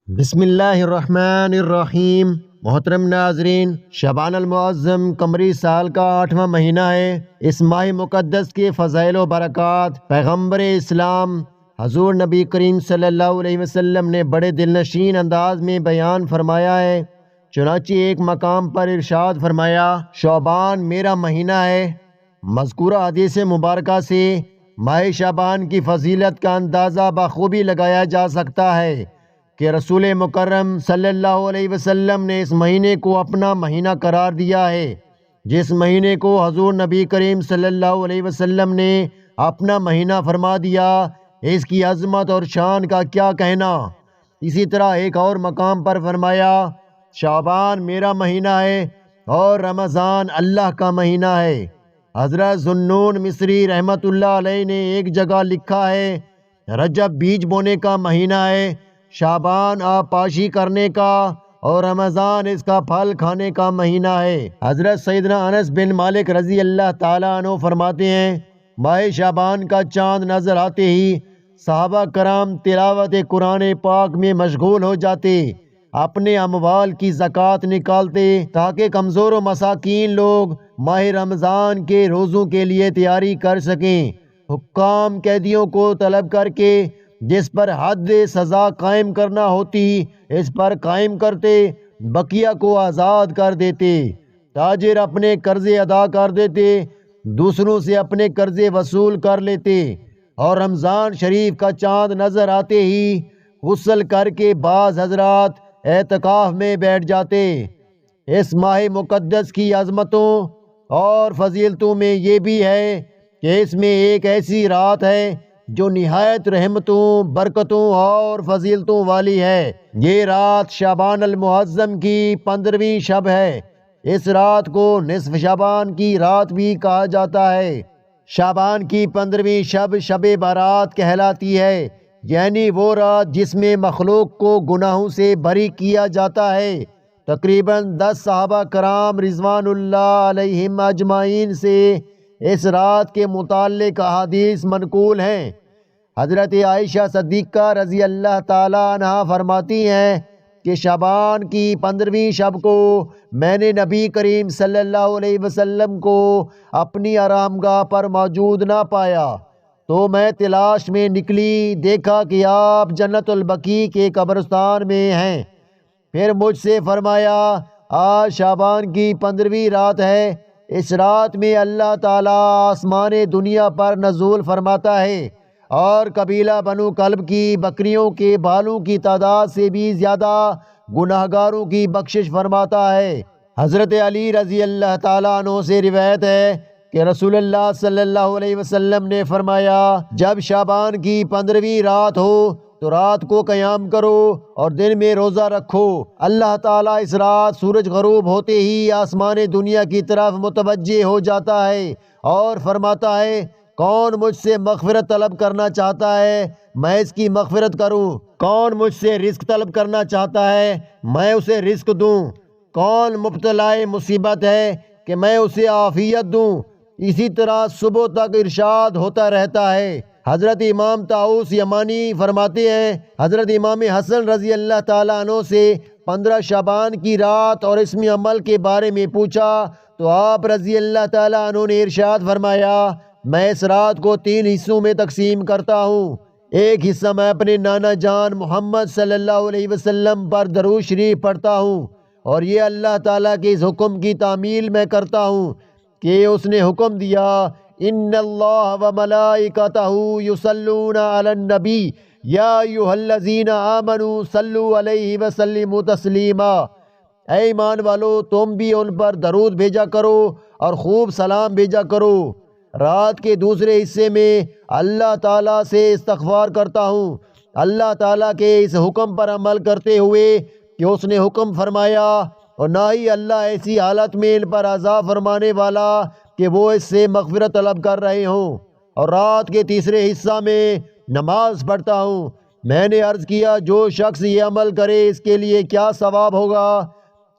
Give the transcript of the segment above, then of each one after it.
بسم اللہ الرحمن الرحیم۔ محترم ناظرین، شعبان المعظم قمری سال کا 8واں مہینہ ہے۔ اس ماہ مقدس کے فضائل و برکات پیغمبر اسلام حضور نبی کریم صلی اللہ علیہ وسلم نے بڑے دلنشین انداز میں بیان فرمایا ہے۔ چنانچہ ایک مقام پر ارشاد فرمایا، شعبان میرا مہینہ ہے۔ مذکورہ حدیث مبارکہ سے ماہ شعبان کی فضیلت کا اندازہ بخوبی لگایا جا سکتا ہے کہ رسول مکرم صلی اللہ علیہ وسلم نے اس مہینے کو اپنا مہینہ قرار دیا ہے۔ جس مہینے کو حضور نبی کریم صلی اللہ علیہ وسلم نے اپنا مہینہ فرما دیا، اس کی عظمت اور شان کا کیا کہنا۔ اسی طرح ایک اور مقام پر فرمایا، شعبان میرا مہینہ ہے اور رمضان اللہ کا مہینہ ہے۔ حضرت ذوالنون مصری رحمۃ اللہ علیہ نے ایک جگہ لکھا ہے، رجب بیج بونے کا مہینہ ہے، شعبان آبپاشی کرنے کا، اور رمضان اس کا پھل کھانے کا مہینہ ہے۔ حضرت سیدنا انس بن مالک رضی اللہ تعالیٰ عنہ فرماتے ہیں، ماہ شعبان کا چاند نظر آتے ہی صحابہ کرام تلاوت قرآن پاک میں مشغول ہو جاتے، اپنے اموال کی زکوٰۃ نکالتے تاکہ کمزور و مساکین لوگ ماہ رمضان کے روزوں کے لیے تیاری کر سکیں۔ حکام قیدیوں کو طلب کر کے جس پر حد سزا قائم کرنا ہوتی اس پر قائم کرتے، بقیہ کو آزاد کر دیتے۔ تاجر اپنے قرضے ادا کر دیتے، دوسروں سے اپنے قرضے وصول کر لیتے، اور رمضان شریف کا چاند نظر آتے ہی غسل کر کے بعض حضرات اعتکاف میں بیٹھ جاتے۔ اس ماہ مقدس کی عظمتوں اور فضیلتوں میں یہ بھی ہے کہ اس میں ایک ایسی رات ہے جو نہایت رحمتوں، برکتوں اور فضیلتوں والی ہے۔ یہ رات شعبان المعظم کی 15ویں شب ہے۔ اس رات کو نصف شعبان کی رات بھی کہا جاتا ہے۔ شعبان کی 15ویں شب شب برات کہلاتی ہے، یعنی وہ رات جس میں مخلوق کو گناہوں سے بری کیا جاتا ہے۔ تقریباً 10 صحابہ کرام رضوان اللہ علیہم اجمعین سے اس رات کے متعلق احادیث منقول ہیں۔ حضرت عائشہ صدیقہ رضی اللہ تعالیٰ عنہا فرماتی ہیں کہ شعبان کی 15ویں شب کو میں نے نبی کریم صلی اللہ علیہ وسلم کو اپنی آرامگاہ پر موجود نہ پایا، تو میں تلاش میں نکلی، دیکھا کہ آپ جنت البقیع کے قبرستان میں ہیں۔ پھر مجھ سے فرمایا، آج شعبان کی 15ویں رات ہے، اس رات میں اللہ تعالیٰ آسمان دنیا پر نزول فرماتا ہے اور قبیلہ بنو کلب کی بکریوں کے بالوں کی تعداد سے بھی زیادہ گناہگاروں کی بخشش فرماتا ہے۔ حضرت علی رضی اللہ تعالیٰ عنہ سے روایت ہے کہ رسول اللہ صلی اللہ علیہ وسلم نے فرمایا، جب شعبان کی 15ویں رات ہو تو رات کو قیام کرو اور دن میں روزہ رکھو۔ اللہ تعالیٰ اس رات سورج غروب ہوتے ہی آسمان دنیا کی طرف متوجہ ہو جاتا ہے اور فرماتا ہے، کون مجھ سے مغفرت طلب کرنا چاہتا ہے میں اس کی مغفرت کروں، کون مجھ سے رزق طلب کرنا چاہتا ہے میں اسے رزق دوں، کون مبتلا مصیبت ہے کہ میں اسے عافیت دوں۔ اسی طرح صبح تک ارشاد ہوتا رہتا ہے۔ حضرت امام طاؤس یمانی فرماتے ہیں، حضرت امام حسن رضی اللہ تعالیٰ عنہ سے 15 شعبان کی رات اور اس میں عمل کے بارے میں پوچھا تو آپ رضی اللہ تعالیٰ عنہ نے ارشاد فرمایا، میں اس رات کو 3 حصوں میں تقسیم کرتا ہوں۔ ایک حصہ میں اپنے نانا جان محمد صلی اللہ علیہ وسلم پر درود شریف پڑھتا ہوں، اور یہ اللہ تعالیٰ کے اس حکم کی تعمیل میں کرتا ہوں کہ اس نے حکم دیا، ان اللہ و ملائکتہ یصلون علی النبی یا ایھا الذین آمنوا صلوا علیہ وسلموا تسلیما۔ اے ایمان والو، تم بھی ان پر درود بھیجا کرو اور خوب سلام بھیجا کرو۔ رات کے دوسرے حصے میں اللہ تعالیٰ سے استغفار کرتا ہوں، اللہ تعالیٰ کے اس حکم پر عمل کرتے ہوئے کہ اس نے حکم فرمایا، اور نہ ہی اللہ ایسی حالت میں ان پر عذاب فرمانے والا کہ وہ اس سے مغفرت طلب کر رہے ہوں۔ اور رات کے تیسرے حصہ میں نماز پڑھتا ہوں۔ میں نے عرض کیا، جو شخص یہ عمل کرے اس کے لیے کیا ثواب ہوگا؟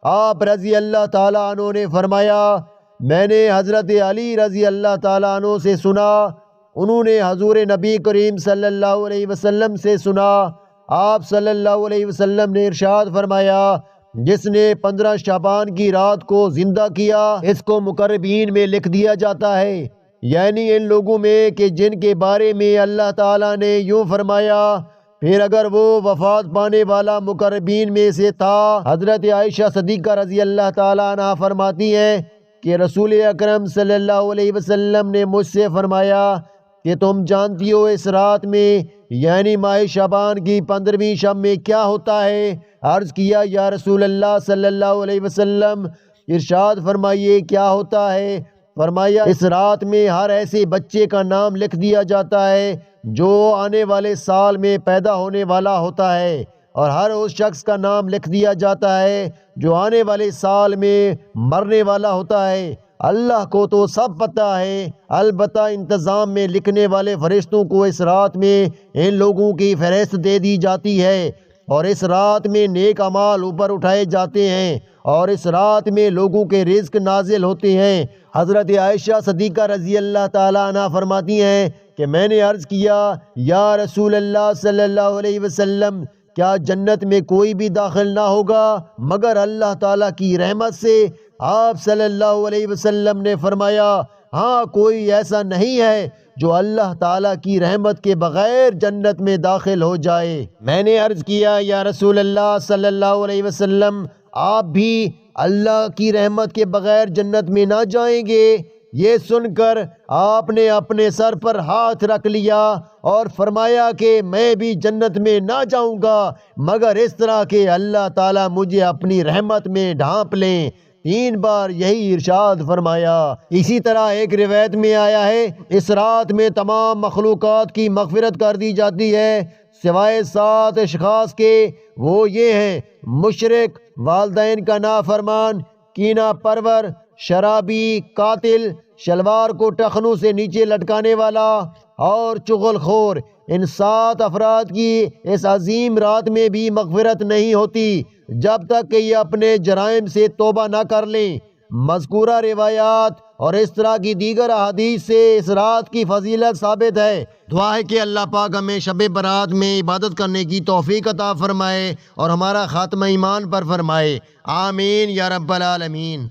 آپ رضی اللہ تعالیٰ عنہ نے فرمایا، میں نے حضرت علی رضی اللہ تعالیٰ عنہ سے سنا، انہوں نے حضور نبی کریم صلی اللہ علیہ وسلم سے سنا، آپ صلی اللہ علیہ وسلم نے ارشاد فرمایا، جس نے 15 شعبان کی رات کو زندہ کیا اس کو مقربین میں لکھ دیا جاتا ہے، یعنی ان لوگوں میں کہ جن کے بارے میں اللہ تعالیٰ نے یوں فرمایا۔ پھر اگر وہ وفات پانے والا مقربین میں سے تھا، حضرت عائشہ صدیقہ رضی اللہ تعالیٰ عنہ فرماتی ہیں کہ رسول اکرم صلی اللہ علیہ وسلم نے مجھ سے فرمایا کہ تم جانتی ہو اس رات میں یعنی ماہ شعبان کی 15ویں شب میں کیا ہوتا ہے؟ عرض کیا، یا رسول اللہ صلی اللہ علیہ وسلم ارشاد فرمائیے کیا ہوتا ہے؟ فرمایا، اس رات میں ہر ایسے بچے کا نام لکھ دیا جاتا ہے جو آنے والے سال میں پیدا ہونے والا ہوتا ہے، اور ہر اس شخص کا نام لکھ دیا جاتا ہے جو آنے والے سال میں مرنے والا ہوتا ہے۔ اللہ کو تو سب پتہ ہے، البتہ انتظام میں لکھنے والے فرشتوں کو اس رات میں ان لوگوں کی فہرست دے دی جاتی ہے، اور اس رات میں نیک اعمال اوپر اٹھائے جاتے ہیں، اور اس رات میں لوگوں کے رزق نازل ہوتے ہیں۔ حضرت عائشہ صدیقہ رضی اللہ تعالیٰ عنہ فرماتی ہیں کہ میں نے عرض کیا، یا رسول اللہ صلی اللہ علیہ وسلم، کیا جنت میں کوئی بھی داخل نہ ہوگا مگر اللہ تعالیٰ کی رحمت سے؟ آپ صلی اللہ علیہ وسلم نے فرمایا، ہاں، کوئی ایسا نہیں ہے جو اللہ تعالیٰ کی رحمت کے بغیر جنت میں داخل ہو جائے۔ میں نے عرض کیا، یا رسول اللہ صلی اللہ علیہ وسلم، آپ بھی اللہ کی رحمت کے بغیر جنت میں نہ جائیں گے؟ یہ سن کر آپ نے اپنے سر پر ہاتھ رکھ لیا اور فرمایا کہ میں بھی جنت میں نہ جاؤں گا مگر اس طرح کہ اللہ تعالیٰ مجھے اپنی رحمت میں ڈھانپ لیں۔ 3 بار یہی ارشاد فرمایا۔ اسی طرح ایک روایت میں آیا ہے، اس رات میں تمام مخلوقات کی مغفرت کر دی جاتی ہے سوائے 7 اشخاص کے۔ وہ یہ ہیں: مشرک، والدین کا نافرمان، کینہ پرور، شرابی، قاتل، شلوار کو ٹخنوں سے نیچے لٹکانے والا اور چغل خور۔ ان 7 افراد کی اس عظیم رات میں بھی مغفرت نہیں ہوتی جب تک کہ یہ اپنے جرائم سے توبہ نہ کر لیں۔ مذکورہ روایات اور اس طرح کی دیگر احادیث سے اس رات کی فضیلت ثابت ہے۔ دعا ہے کہ اللہ پاک ہمیں شب برات میں عبادت کرنے کی توفیق عطا فرمائے اور ہمارا خاتمہ ایمان پر فرمائے، آمین یا رب العالمین۔